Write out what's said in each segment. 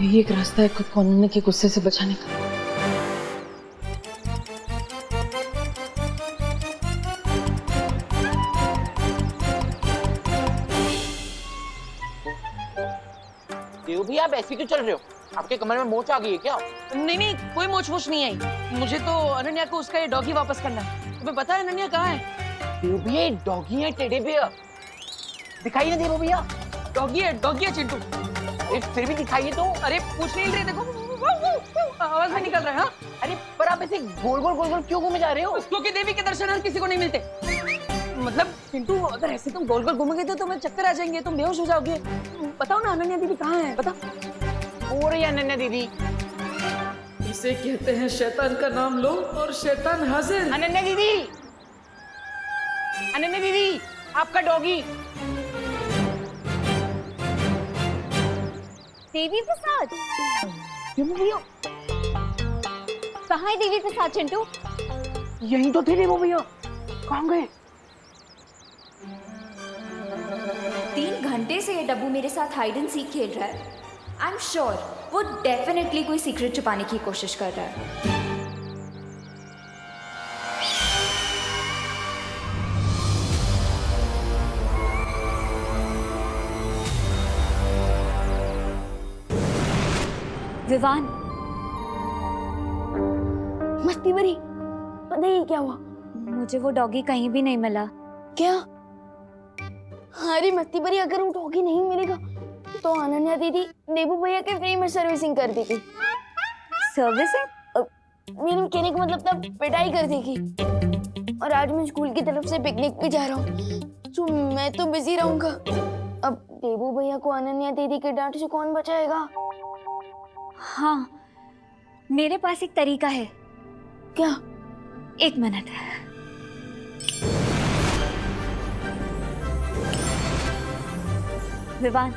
यही एक रास्ता है खुद को अनन्या के गुस्से से बचाने का। देव भैया आप ऐसे क्यों चल रहे हो? आपके कमर में मोच आ गई है क्या? नहीं नहीं, कोई मोच वोच नहीं आई। मुझे तो अनन्या को उसका ये डॉगी वापस करना है। तुम्हें पता है अनन्या कहाँ है? देव भैया ये डॉगी है टेडी बियर, दिखाई ना देव भैया। डॉगी है चिंटू। अरे फिर भी दिखाइए तो। अरे पूछ नहीं रहे, देखो आवाज में निकल रहा है। हाँ? अरे पर आप ऐसे गोल गोल क्यों घूमे जा रहे हो? क्योंकि देवी के दर्शन हर किसी को नहीं मिलते। मतलब चिंटू, अगर ऐसे तुम गोल गोल घूमोगे तो तुम्हें चक्कर आ जाएंगे, तुम बेहोश हो जाओगे। बताओ ना अनन्या दीदी कहाँ है, बताओ। हो रही है अनन्या दीदी। इसे कहते हैं शैतान का नाम लो और शैतान हाजिर। अनन्या दीदी, अनन्या दीदी आपका डॉगी। देवी प्रसाद कहाँ है देवी प्रसाद? चिंटू यहीं तो थे देव भैया, कहाँ गए? 3 घंटे से ये डब्बू मेरे साथ हाइड एंड सीक खेल रहा है। आई एम श्योर वो डेफिनेटली कोई सीक्रेट छुपाने की कोशिश कर रहा है। विवान, मस्ती भरी, पता ही क्या हुआ? मुझे वो डॉगी कहीं भी नहीं मिला। क्या? अरे मस्ती भरी, अगर वो डॉगी नहीं मिलेगा तो अनन्या दीदी देबू भैया के फ्री में सर्विसिंग कर देगी। सर्विसिंग? मेरे कहने का मतलब था पिटाई कर देगी। और आज मैं स्कूल की तरफ से पिकनिक भी जा रहा हूँ, तो मैं तो बिजी रहूंगा। अब देबू भैया को अनन्या दीदी के डांट से कौन बचाएगा? हाँ, मेरे पास एक तरीका है। क्या? 1 मिनट। विवान,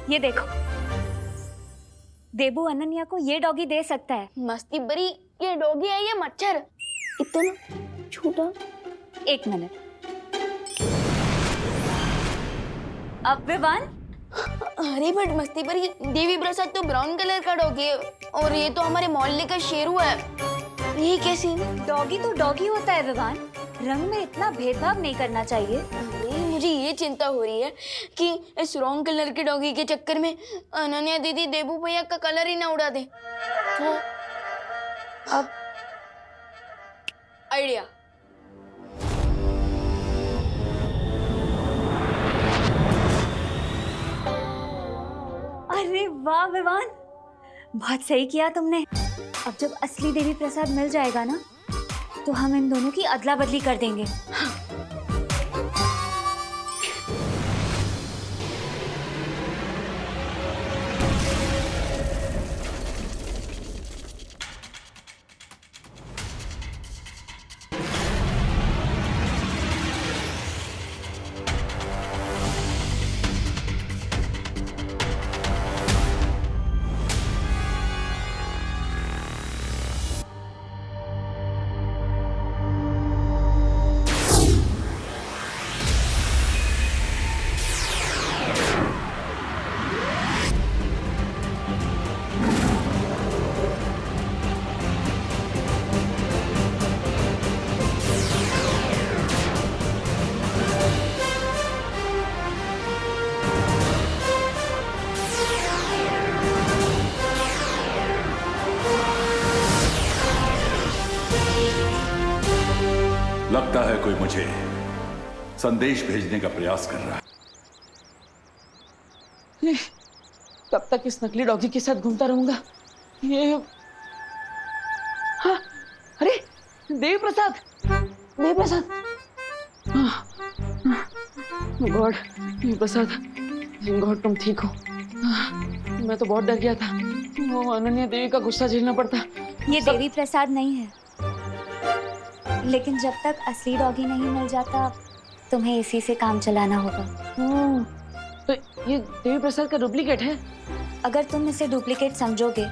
ये देखो, देबू अनन्या को ये डॉगी दे सकता है। मस्ती भरी, ये डॉगी है या मच्छर? इतना छोटा। 1 मिनट। अब विवान, अरे बट मस्ती भरी, देवी प्रसाद तो ब्राउन कलर का डॉगी है और ये तो हमारे मोहल्ले का शेरू है। ये कैसे? डॉगी तो डॉगी होता है विवान, रंग में इतना भेदभाव नहीं करना चाहिए। अरे मुझे ये चिंता हो रही है कि इस रॉन्ग कलर के डॉगी के चक्कर में अनन्या दीदी देबू भैया का कलर ही ना उड़ा दे। तो अब आइडिया। अरे वाह विवान, बहुत सही किया तुमने। अब जब असली देवी प्रसाद मिल जाएगा ना, तो हम इन दोनों की अदला बदली कर देंगे। लगता है कोई मुझे संदेश भेजने का प्रयास कर रहा है। कब तक इस नकली डॉगी के साथ घूमता रहूंगा? ये हाँ, अरे देवी प्रसाद, देवी प्रसाद। गॉड, देवी प्रसाद, गॉड तुम ठीक हो। मैं तो बहुत डर गया था, वो अनन्या देवी का गुस्सा झेलना पड़ता। ये देवी प्रसाद नहीं है, लेकिन जब तक असली डॉगी नहीं मिल जाता तुम्हें इसी से काम चलाना होगा। तो ये देवी प्रसाद का डुप्लीकेट है? अगर तुम इसे डुप्लीकेट समझोगे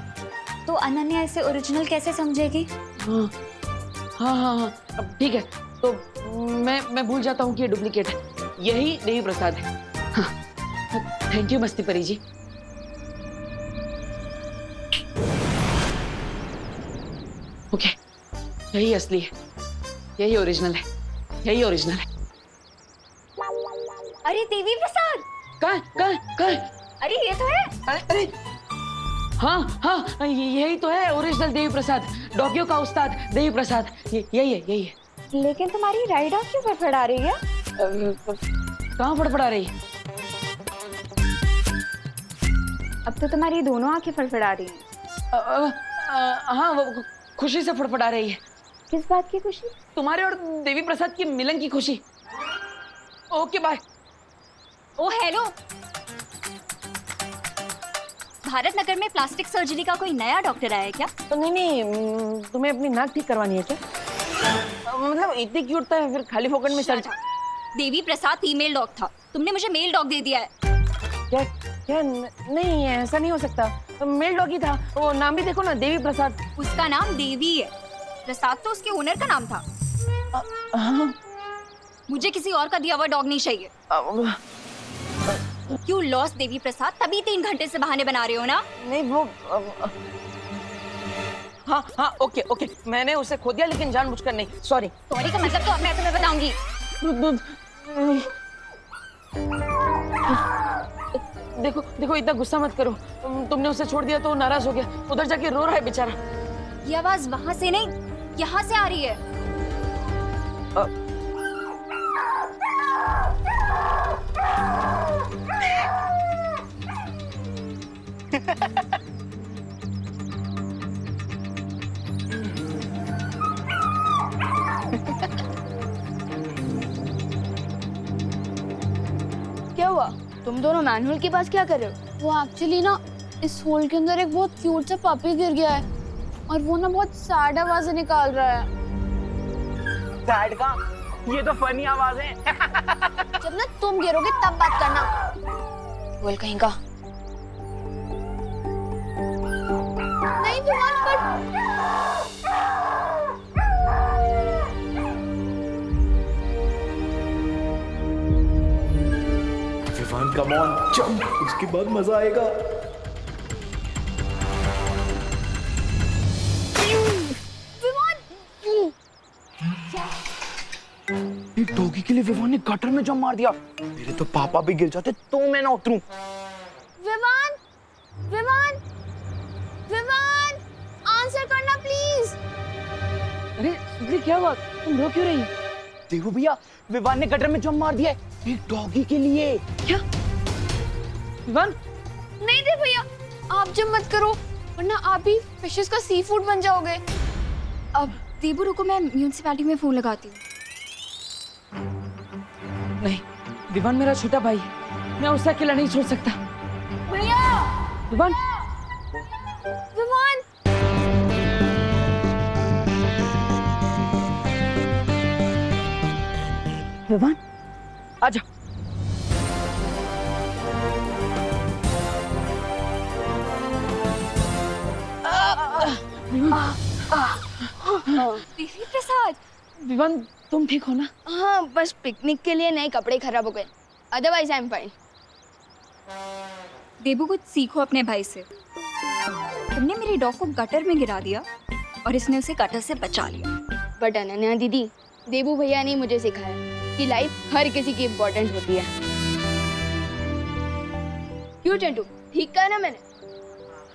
तो अनन्या इसे ओरिजिनल कैसे समझेगी? हाँ हाँ हाँ हाँ, अब ठीक है, तो मैं भूल जाता हूँ कि ये डुप्लीकेट है। यही देवी प्रसाद है। हाँ, थैंक यू मस्ती परी जी। यही असली है, यही ओरिजिनल है, यही ओरिजिनल है। अरे देवी प्रसाद, कहाँ? अरे ये तो है। अरे हाँ, यही तो है ओरिजिनल देवी प्रसाद, डॉगियों का उस्ताद देवी प्रसाद, यही है। लेकिन तुम्हारी राइट आंख क्यों फड़फड़ा रही है? कहाँ फड़फड़ा रही है? अब तो तुम्हारी दोनों आंखें फड़फड़ा रही हैं। हाँ, वो खुशी से फड़फड़ा रही है। किस बात की खुशी? तुम्हारे और देवी प्रसाद की मिलन की खुशी। Okay bye. Oh hello, Bharat Nagar में प्लास्टिक सर्जरी का कोई नया डॉक्टर आया है क्या? तो नहीं, तुम्हें अपनी नाक ठीक करवानी है क्या? मतलब इतनी क्यूट है, फिर खाली फोकट में surgery? Devi Prasad female dog था, तुमने मुझे मेल डॉग दे दिया है। क्या नहीं, ऐसा नहीं हो सकता। तो मेल डॉगी था, वो नाम भी देखो ना, देवी प्रसाद। उसका नाम देवी है, प्रसाद तो उसके ओनर का नाम था। हाँ। मुझे किसी और का दिया हुआ डॉग नहीं चाहिए। यू लॉस्ट देवी प्रसाद, तभी 3 घंटे से बहाने बना रहे हो ना? नहीं वो हाँ, ओके, मैंने उसे खो दिया, लेकिन जानबूझकर नहीं, सॉरी। सॉरी का मतलब तो अब मैं तुम्हें बताऊंगी। देखो इतना गुस्सा मत करो, तुमने उसे छोड़ दिया तो वो नाराज हो गया, उधर जाके रो रहा है बेचारा। ये आवाज वहां से नहीं, यहाँ से आ रही है। क्या हुआ? तुम दोनों मैनुअल के पास क्या कर रहे हो? वो एक्चुअली ना इस होल के अंदर एक बहुत क्यूट सा पपी गिर गया है और वो ना बहुत सैड आवाजें निकाल रहा है। सैड का? ये तो फनी आवाज है। जब ना तुम गिरोगे तब बात करना। बोल कहीं का। नहीं Viman, but Vivaan come on jump, उसके बाद मजा आएगा। एक डॉगी के लिए विवान ने गटर में जंप मार दिया। मेरे तो पापा भी गिर जाते तो मैं ना उतरूं। विमान, विमान, विमान, आंसर करना प्लीज। अरे सुधरी, क्या हुआ? तुम रो क्यों रही हो? देखो भैया, विवान ने गटर में जंप मार दिया है एक डॉगी के लिए। क्या विवान? नहीं दे भैया, आप जब मत करो वरना आप भी फिशेस का सी फूड बन जाओगे। अब देबू रुको, मैं म्यूनिसिपैलिटी में फोन लगाती हूँ। नहीं, विवान मेरा छोटा भाई है, मैं उसे अकेला नहीं छोड़ सकता। भैया, विवान, विमान, विवान आजा। देवी प्रसाद, विवान तुम ठीक हो ना? हाँ, बस पिकनिक के लिए नए कपड़े खराब हो गए, अदरवाइज आई एम फाइन। देबू कुछ सीखो अपने भाई से। तुमने मेरे डॉग को गटर में गिरा दिया और इसने उसे गटर से बचा लिया। बट अनन्या दीदी, देबू भैया ने मुझे सिखाया कि लाइफ हर किसी की इम्पोर्टेंट होती है। क्यों चंटू, ठीक कहा ना मैंने?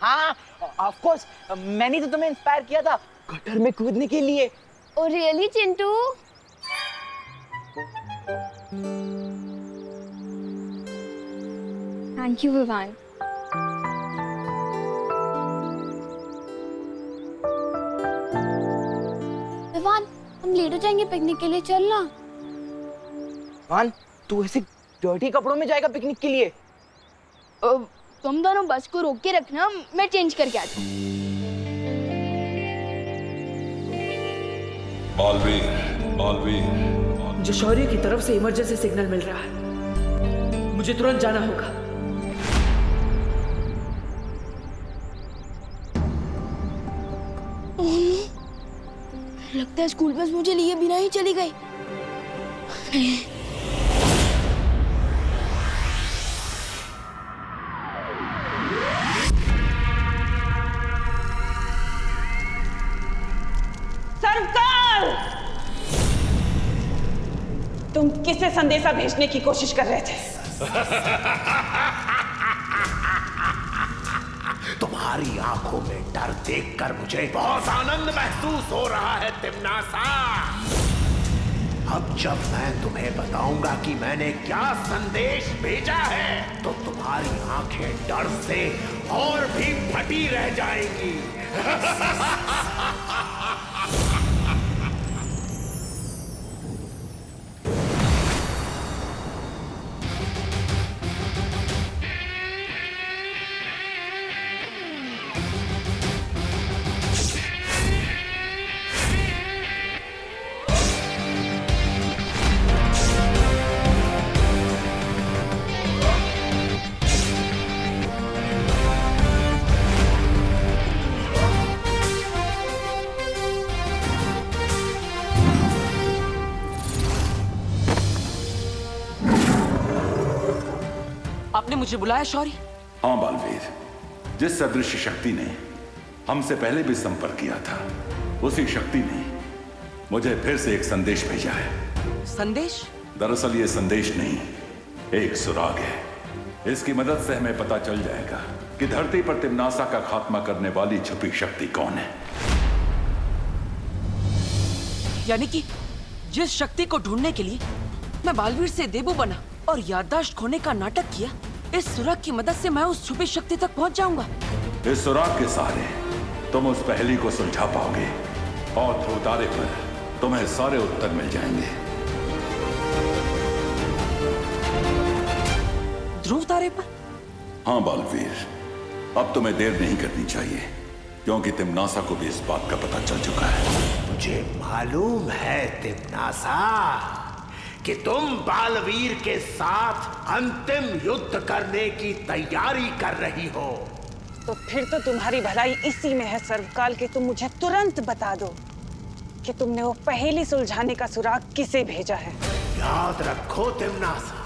हाँ, ऑफ कोर्स, मैंने तो तुम्हें इंस्पायर किया था गटर में कूदने के लिए। Oh really Chintu? Thank you Vivaan. Viman, हम लेट हो जाएंगे पिकनिक के लिए, चलना। विवान, तू ऐसे डर्टी कपड़ों में जाएगा पिकनिक के लिए? तुम दोनों बस को रोक के रखना, मैं चेंज करके आता हूँ। बालवीर, जो शौर्य की तरफ से इमरजेंसी सिग्नल मिल रहा है, मुझे तुरंत जाना होगा। लगता है स्कूल बस मुझे लिए बिना ही चली गई। सरकार! तुम किसे संदेशा भेजने की कोशिश कर रहे थे? तुम्हारी आंखों में डर देखकर मुझे बहुत आनंद महसूस हो रहा है तिम्नासा। अब जब मैं तुम्हें बताऊंगा कि मैंने क्या संदेश भेजा है तो तुम्हारी आंखें डर से और भी फटी रह जाएंगी। आपने मुझे बुलाया शौर्य? हाँ बालवीर, जिस सदृश शक्ति ने हमसे पहले भी संपर्क किया था उसी शक्ति ने मुझे फिर से एक संदेश भेजा है। संदेश? दरअसल ये संदेश नहीं, एक सुराग है। इसकी मदद से हमें पता चल जाएगा कि धरती पर तिम्नासा का खात्मा करने वाली छुपी शक्ति कौन है। यानी कि जिस शक्ति को ढूंढने के लिए मैं बालवीर से देबू बना और याददाश्त खोने का नाटक किया, इस सुराग की मदद से मैं उस छुपी शक्ति तक पहुंच जाऊंगा। इस सुराग के सहारे तुम उस पहेली को सुलझा पाओगे और ध्रुव तारे पर तुम्हें सारे उत्तर मिल जाएंगे। ध्रुव तारे पर? हाँ बालवीर, अब तुम्हें देर नहीं करनी चाहिए क्योंकि तिम्नासा को भी इस बात का पता चल चुका है। मुझे मालूम है तिम्नासा कि तुम बालवीर के साथ अंतिम युद्ध करने की तैयारी कर रही हो। तो फिर तो तुम्हारी भलाई इसी में है सर्वकाल कि तुम मुझे तुरंत बता दो कि तुमने वो पहेली सुलझाने का सुराग किसे भेजा है। याद रखो तिम्नासा,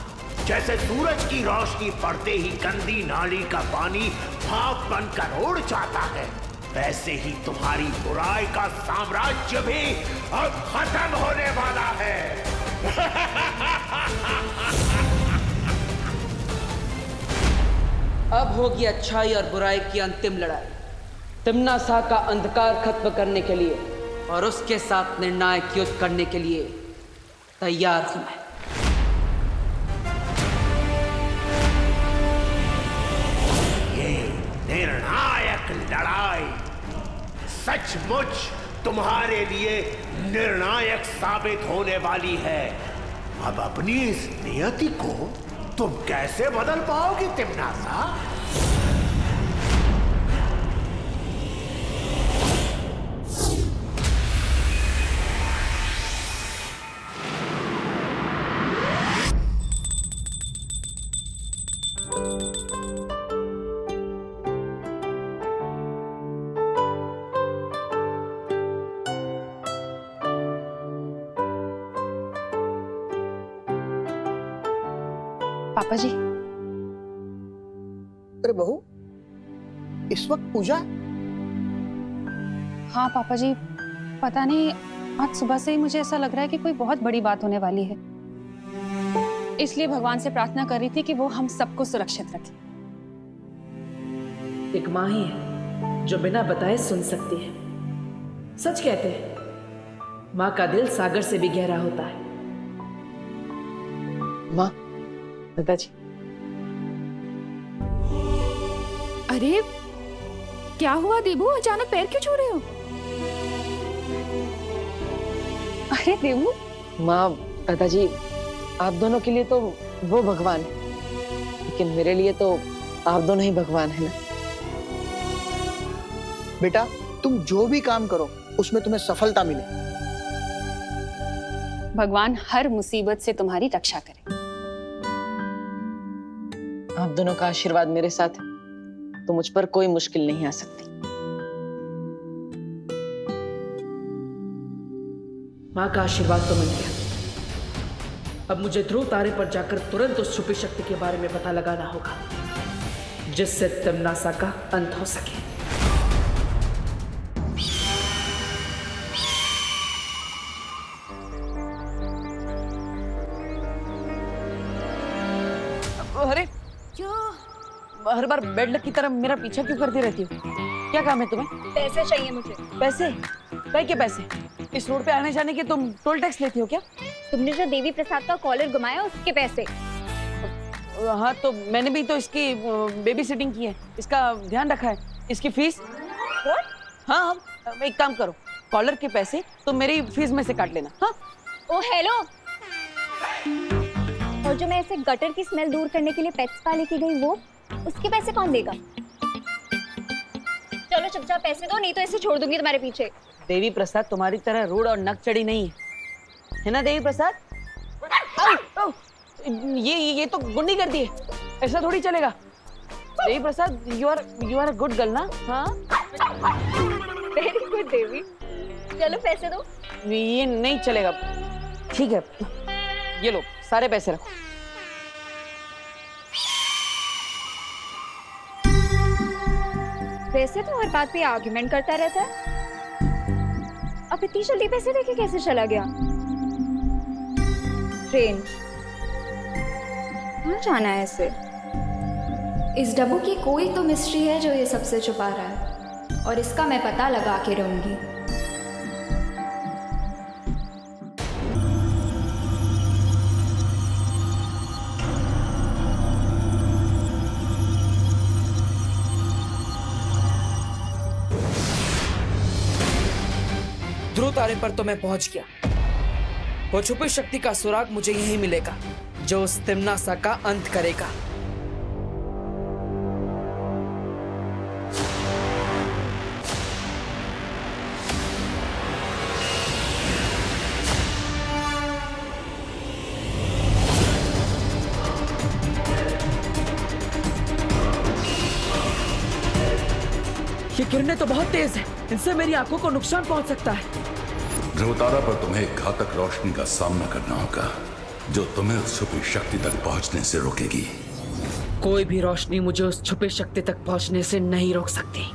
जैसे सूरज की रोशनी पड़ते ही गंदी नाली का पानी भाप बनकर उड़ जाता है, वैसे ही तुम्हारी बुराई का साम्राज्य भी अब खत्म होने वाला है। अब होगी अच्छाई और बुराई की अंतिम लड़ाई। तिम्नासा का अंधकार खत्म करने के लिए और उसके साथ निर्णायक युद्ध करने के लिए तैयार हूं मैं। ये निर्णायक लड़ाई सचमुच तुम्हारे लिए निर्णायक साबित होने वाली है। अब अपनी इस नियति को तुम कैसे बदल पाओगी तिम्नासा? पापा जी। अरे बहू, इस वक्त पूजा? हाँ पापा जी, पता नहीं आज सुबह से ही मुझे ऐसा लग रहा है कि कोई बहुत बड़ी बात होने वाली है, इसलिए भगवान से प्रार्थना कर रही थी कि वो हम सबको सुरक्षित रखे। एक माँ ही है जो बिना बताए सुन सकती है। सच कहते हैं, माँ का दिल सागर से भी गहरा होता है। माँ, दादाजी। अरे क्या हुआ देबू, अचानक पैर क्यों छू रहे हो? अरे देवू। माँ, दादाजी, आप दोनों के लिए तो वो भगवान है, लेकिन मेरे लिए तो आप दोनों ही भगवान है ना। बेटा, तुम जो भी काम करो उसमें तुम्हें सफलता मिले। भगवान हर मुसीबत से तुम्हारी रक्षा करे। आप दोनों का आशीर्वाद मेरे साथ है तो मुझ पर कोई मुश्किल नहीं आ सकती। माँ का आशीर्वाद तो मिल गया। अब मुझे ध्रुव तारे पर जाकर तुरंत उस छुपी शक्ति के बारे में पता लगाना होगा जिससे तिम्नासा का अंत हो सके। क्यों? हर बार बेड की तरह मेरा पीछा क्यों करती रहती हो? क्या काम है तुम्हें? पैसे चाहिए मुझे। पैसे? कई के पैसे? इस रोड पे आने जाने के तुम टोल टैक्स लेती हो क्या? तुमने जो देवी प्रसाद का कॉलर घुमाया उसके पैसे। हाँ तो मैंने भी तो इसकी बेबी सिटिंग की है, इसका ध्यान रखा है। इसकी फीस? हाँ एक काम करो, कॉलर के पैसे तुम मेरी फीस में से काट लेना। हाँ ओ हेलो, और जो मैं ऐसे गटर की स्मेल दूर करने के लिए पेट्स पा लेके गई वो, उसके पैसे कौन देगा? चलो चुपचाप पैसे दो, नहीं तो ऐसे छोड़ दूंगी तुम्हारे पीछे। देवी प्रसाद तुम्हारी तरह रूड और नक चढ़ी नहीं है ना देवी प्रसाद? आओ, आओ, ये तो गुंडी कर दी है, ऐसा थोड़ी चलेगा। Devi Prasad you are a good girl ना? हाँ वेरी गुड देवी। चलो पैसे दो। ये नहीं चलेगा। ठीक है ये लो सारे पैसे रखो। वैसे तो हर बात पे आर्ग्यूमेंट करता रहता है, अब इतनी जल्दी पैसे देके कैसे चला गया? ट्रेन कहाँ जाना है इसे? इस डब्बू की कोई तो मिस्ट्री है जो ये सबसे छुपा रहा है, और इसका मैं पता लगा के रहूंगी। ध्रुव तारे पर तो मैं पहुंच गया। वो छुपी शक्ति का सुराग मुझे यही मिलेगा जो उस तिम्नासा का अंत करेगा। ये किरणें तो बहुत तेज है, इनसे मेरी आंखों को नुकसान पहुंच सकता है। ध्रुवतारा पर तुम्हें एक घातक रोशनी का सामना करना होगा जो तुम्हें उस छुपी शक्ति तक पहुंचने से रोकेगी। कोई भी रोशनी मुझे उस छुपी शक्ति तक पहुंचने से नहीं रोक सकती।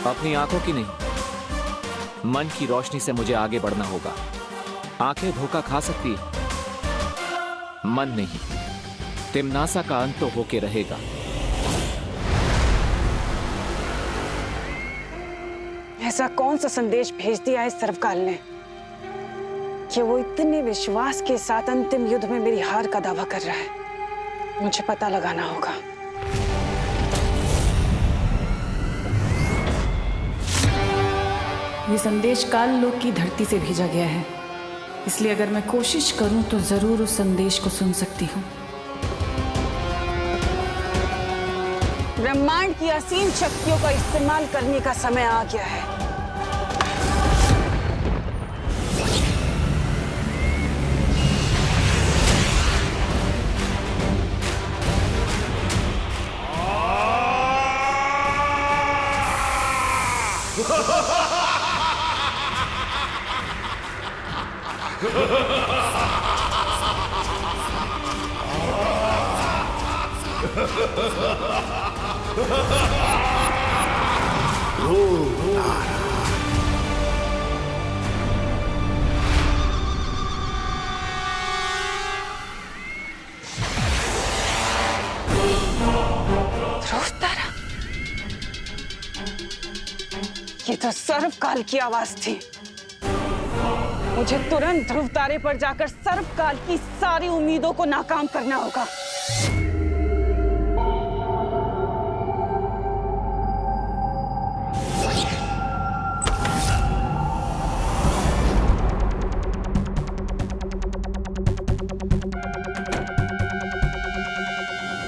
अपनी आंखों की नहीं, मन की रोशनी से मुझे आगे बढ़ना होगा। आंखें धोखा खा सकती है, मन नहीं। तिम्नासा का अंत तो होके रहेगा। ऐसा कौन सा संदेश भेज दिया है सर्वकाल ने कि वो इतने विश्वास के साथ अंतिम युद्ध में मेरी हार का दावा कर रहा है? मुझे पता लगाना होगा। ये संदेश काल लोक की धरती से भेजा गया है, इसलिए अगर मैं कोशिश करूं तो जरूर उस संदेश को सुन सकती हूँ। ब्रह्मांड की असीम शक्तियों का इस्तेमाल करने का समय आ गया है। ये तो सर्वकाल की आवाज थी। मुझे तुरंत ध्रुव तारे पर जाकर सर्वकाल की सारी उम्मीदों को नाकाम करना होगा।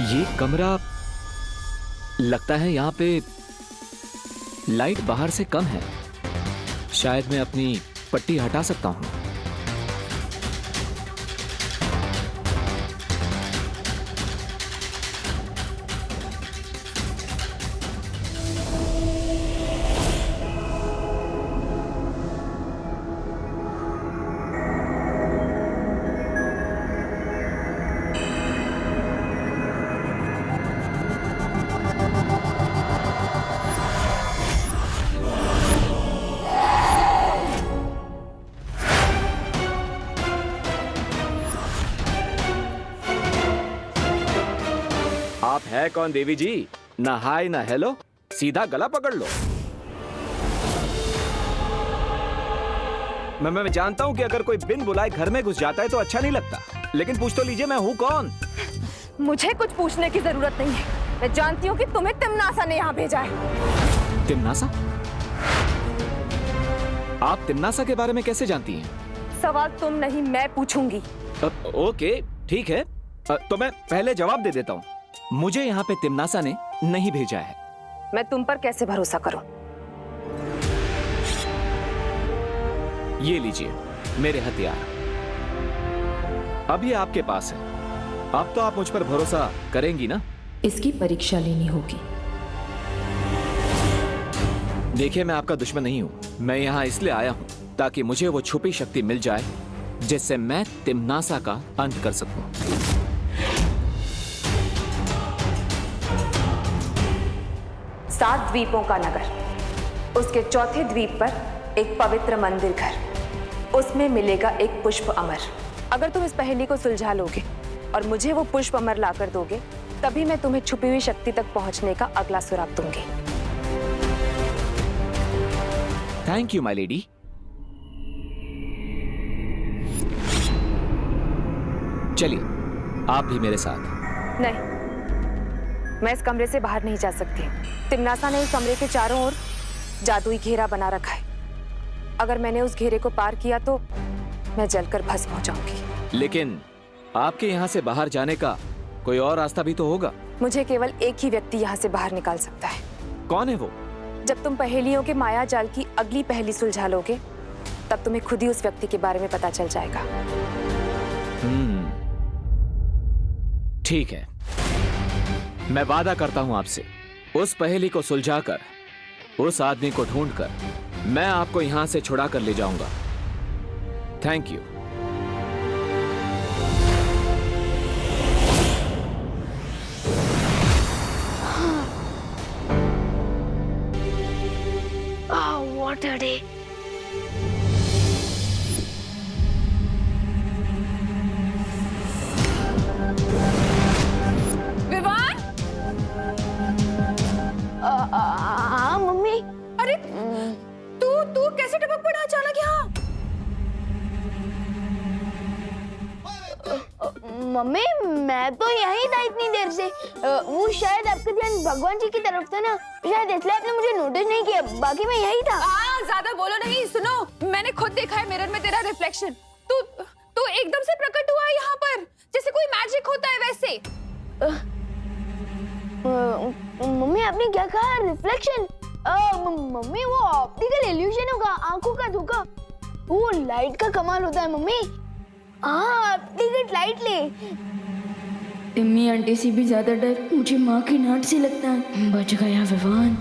ये कमरा लगता है यहाँ पे लाइट बाहर से कम है। शायद मैं अपनी पट्टी हटा सकता हूँ। है कौन देवी जी? ना हाय ना हेलो, सीधा गला पकड़ लो। मैं जानता हूँ कि अगर कोई बिन बुलाए घर में घुस जाता है तो अच्छा नहीं लगता, लेकिन पूछ तो लीजिए मैं हूँ कौन। मुझे कुछ पूछने की जरूरत नहीं है। मैं जानती हूँ कि तुम्हें तिम्नासा ने यहाँ भेजा है। तिम्नासा? आप तिम्नासा के बारे में कैसे जानती हैं? सवाल तुम नहीं मैं पूछूंगी। ओके ठीक है, तो मैं पहले जवाब दे देता हूँ। मुझे यहाँ पे तिम्नासा ने नहीं भेजा है। मैं तुम पर कैसे भरोसा करूँ? ये लीजिए मेरे हथियार, अभी आपके पास है। अब तो आप मुझ पर भरोसा करेंगी ना? इसकी परीक्षा लेनी होगी। देखिए मैं आपका दुश्मन नहीं हूं, मैं यहाँ इसलिए आया हूं ताकि मुझे वो छुपी शक्ति मिल जाए जिससे मैं तिम्नासा का अंत कर सकूं। सात द्वीपों का नगर, उसके चौथे द्वीप पर एक पवित्र मंदिर घर, उसमें मिलेगा एक पुष्प अमर। अगर तुम इस पहेली को सुलझा लोगे और मुझे वो पुष्प अमर लाकर दोगे, तभी मैं तुम्हें छुपी हुई शक्ति तक पहुंचने का अगला सुराग दूंगी। Thank you my lady. चलिए आप भी मेरे साथ। नहीं, मैं इस कमरे से बाहर नहीं जा सकती। तिम्नासा ने इस कमरे के चारों ओर जादुई घेरा बना रखा है। अगर मैंने उस घेरे को पार किया तो मैं जलकर भस्म हो जाऊंगी। लेकिन आपके यहाँ से बाहर जाने का कोई और रास्ता भी तो होगा। मुझे केवल एक ही व्यक्ति यहाँ से बाहर निकाल सकता है। कौन है वो? जब तुम पहेलियों के माया जाल की अगली पहेली सुलझा लोगे, तब तुम्हें खुद ही उस व्यक्ति के बारे में पता चल जाएगा। ठीक है, मैं वादा करता हूं आपसे, उस पहेली को सुलझाकर, उस आदमी को ढूंढकर मैं आपको यहां से छुड़ा कर ले जाऊंगा। Thank you. What a day. Vivaan? हाँ मम्मी। अरे तू कैसे टपक पड़ा अचानक यहाँ? मम्मी मैं तो यहीं था इतनी देर से। वो शायद आपका ध्यान भगवान जी की तरफ था ना, शायद इसलिए आपने मुझे नोटिस नहीं किया। बाकी मैं यही था। ज्यादा बोलो नहीं। सुनो, मैंने खुद देखा है मिरर में तेरा रिफ्लेक्शन। तू एकदम से प्रकट हुआ है यहाँ पर, जैसे कोई मैजिक होता है वैसे। मम्मी आपने क्या कहा? रिफ्लेक्शन? मम्मी वो ऑप्टिकल इल्यूजन होगा, आंखों का धोखा। वो लाइट का कमाल होता है मम्मी। हाँ ऑप्टिकल लाइट ले। टिम्मी आंटी से भी ज्यादा डर मुझे माँ की डांट से लगता है। बच गया विवान।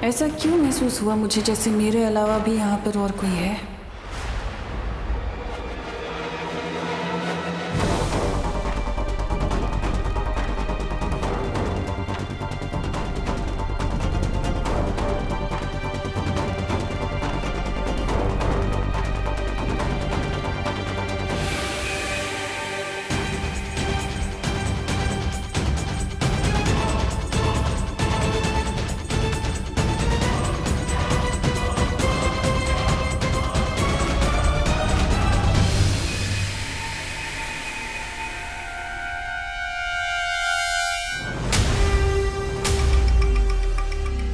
ऐसा क्यों महसूस हुआ मुझे जैसे मेरे अलावा भी यहाँ पर और कोई है?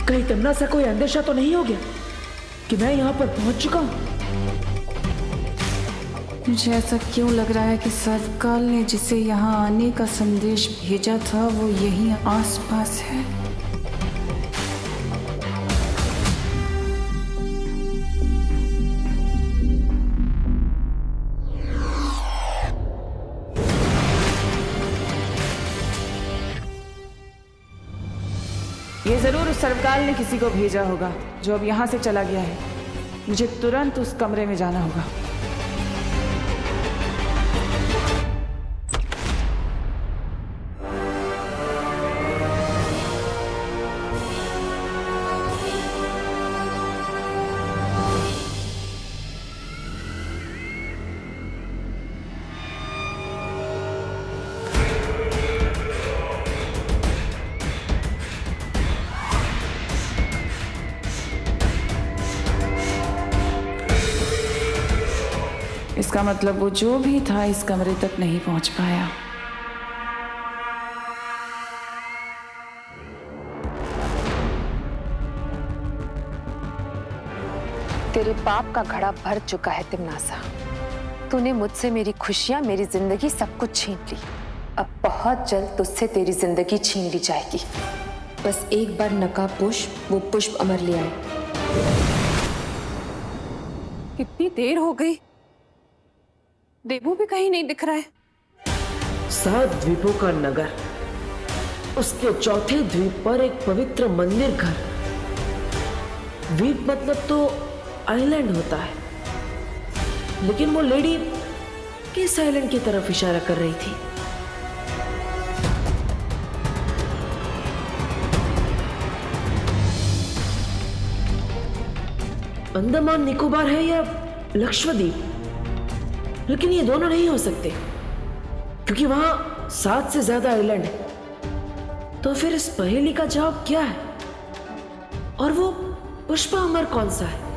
कहीं तिम्नासा कोई अंदेशा तो नहीं हो गया कि मैं यहाँ पर पहुंच चुका हूँ? मुझे ऐसा क्यों लग रहा है कि सर्वकाल ने जिसे यहाँ आने का संदेश भेजा था वो यहीं आसपास है। सर्वकाल ने किसी को भेजा होगा जो अब यहाँ से चला गया है। मुझे तुरंत उस कमरे में जाना होगा। इसका मतलब वो जो भी था इस कमरे तक नहीं पहुंच पाया। तेरे पाप का घड़ा भर चुका है तिम्नासा। तूने मुझसे मेरी खुशियां, मेरी जिंदगी सब कुछ छीन ली। अब बहुत जल्द तुझसे तेरी जिंदगी छीन ली जाएगी। बस एक बार नकाब पुष्प, वो पुष्प अमर ले आए। कितनी देर हो गई, देवू भी कहीं नहीं दिख रहा है। 7 द्वीपों का नगर, उसके चौथे द्वीप पर एक पवित्र मंदिर घर। द्वीप मतलब तो आइलैंड होता है, लेकिन वो लेडी किस आइलैंड की तरफ इशारा कर रही थी? अंडमान निकोबार है या लक्षद्वीप? लेकिन ये दोनों नहीं हो सकते, क्योंकि वहां 7 से ज्यादा आइलैंड है। तो फिर इस पहेली का जवाब क्या है? और वो पुष्प अमर कौन सा है?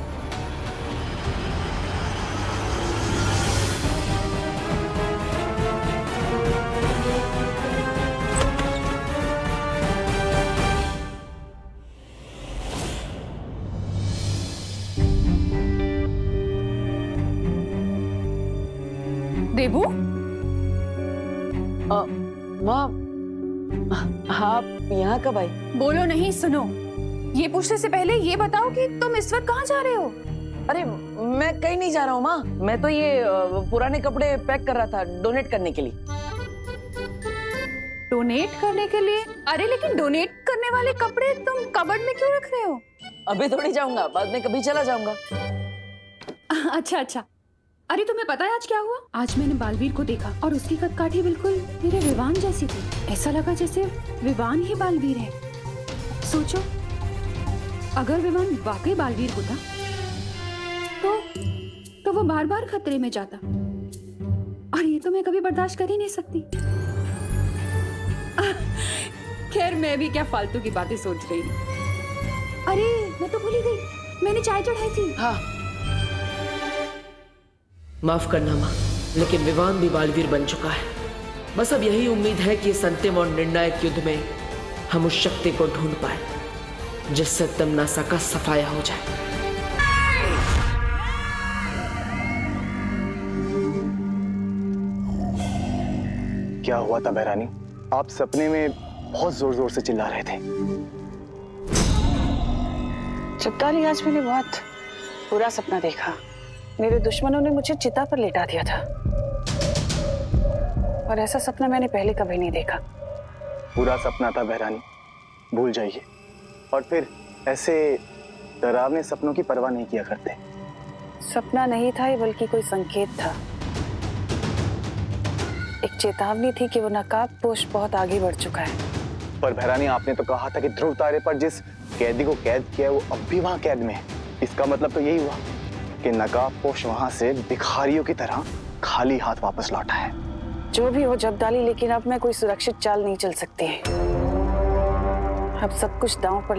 देवू, माँ, आप यहाँ कब आई? बोलो नहीं, सुनो। ये पूछने से पहले ये बताओ कि तुम इस वक्त कहाँ जा रहे हो? अरे मैं कहीं नहीं जा रहा हूँ माँ, मैं तो ये पुराने कपड़े पैक कर रहा था डोनेट करने के लिए। डोनेट करने के लिए? अरे लेकिन डोनेट करने वाले कपड़े तुम कबर्ड में क्यों रख रहे हो? अभी थोड़ी जाऊंगा, बाद में कभी चला जाऊंगा। अच्छा अच्छा। अरे तुम्हें पता है आज क्या हुआ? आज मैंने बालवीर को देखा और उसकी कदकाठी बिल्कुल मेरे विवान जैसी थी। ऐसा लगा जैसे विवान ही बालवीर है। सोचो, अगर विवान वाकई बालवीर होता तो वो बार बार खतरे में जाता, और ये तो मैं कभी बर्दाश्त कर ही नहीं सकती। खैर, मैं भी क्या फालतू की बातें सोच रही हूँ। अरे मैं तो भूल ही गई, मैंने चाय चढ़ाई थी। हाँ, माफ करना माँ, लेकिन विवान भी बालवीर बन चुका है। बस अब यही उम्मीद है कि इस अंतिम और निर्णायक युद्ध में हम उस शक्ति को ढूंढ पाए जिससे तिम्नासा का सफाया हो जाए। क्या हुआ था बहरानी? आप सपने में बहुत जोर जोर से चिल्ला रहे थे। चित्ताली, आज मैंने बहुत बुरा सपना देखा। मेरे दुश्मनों ने मुझे चिता पर लेटा दिया था, और ऐसा सपना मैंने पहले कभी नहीं देखा। पूरा सपना था बहरानी, भूल जाइए। और फिर ऐसे डरावने सपनों की परवाह नहीं किया करते। सपना नहीं था ये, बल्कि कोई संकेत था। एक चेतावनी थी कि वो नकाबपोश बहुत आगे बढ़ चुका है। पर बहरानी, आपने तो कहा था कि ध्रुव तारे पर जिस कैदी को कैद किया है वो अब भी वहां कैद में है। इसका मतलब तो यही हुआ कि नकाबपोश वहां से भिखारियों की तरह खाली हाथ वापस लौटा है। जो भी हो जब्दाली, लेकिन अब मैं कोई सुरक्षित चाल नहीं चल सकती है। अब सब कुछ दांव पर